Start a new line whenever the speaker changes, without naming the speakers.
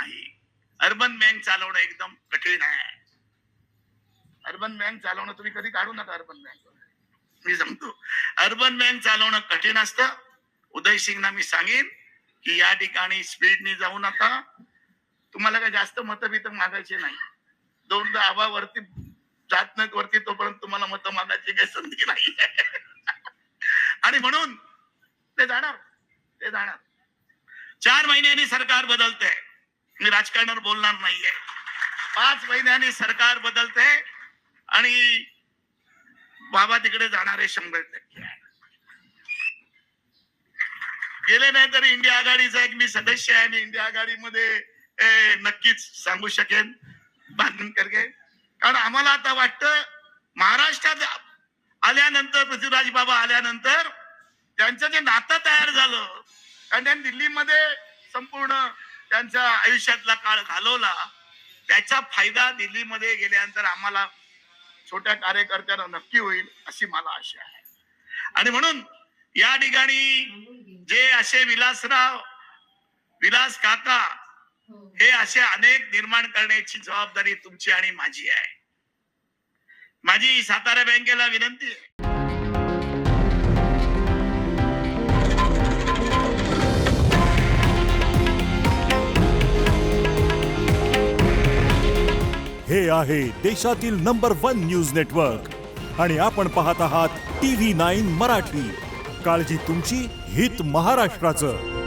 नाही. Urban bank चालवणं एकदम कठीण आहे. अर्बन बँक चालवणं तुम्ही कधी काढू नका. अर्बन बँक मी सांगतो, अर्बन बँक चालवणं कठीण असतं. उदय सिंगना मी सांगेन की या ठिकाणी स्पीडनी जाऊ नका. तुम्हाला काय जास्त मतभेद मागायचे नाही. दोनदा आबावरती जात नाही वरती तोपर्यंत तुम्हाला मत मागायची काही संधी नाही. आणि म्हणून ते जाणार. 4 महिन्यांनी सरकार बदलतंय. मी राजकारणावर बोलणार नाहीये. 5 महिन्यांनी सरकार बदलतंय आणि बाबा तिकडे जाणारे 100% गेले नाही तरी इंडिया आघाडीचा एक मी सदस्य आहे आणि इंडिया आघाडीमध्ये नक्कीच सांगू शकेन बांधून करके. कारण आम्हाला आता वाटतं महाराष्ट्रात आल्यानंतर पृथ्वीराज बाबा आल्यानंतर त्यांचं जे नातं तयार झालं, कारण त्यांनी दिल्लीमध्ये संपूर्ण त्यांच्या आयुष्यातला काळ घालवला, त्याचा फायदा दिल्लीमध्ये गेल्यानंतर आम्हाला छोट्या कार्यकर्त्यांना नक्की होईल अशी मला आशा आहे. आणि म्हणून या ठिकाणी जे असे विलास काका हे असे अनेक निर्माण करण्याची जबाबदारी तुमची आणि माझी आहे. माझी सातारा बँकेला विनंती आहे.
हे आहे देशातील नंबर 1 न्यूज नेटवर्क आणि आपण पाहत आहात TV9 मराठी. काळजी तुमची, हित महाराष्ट्राचं.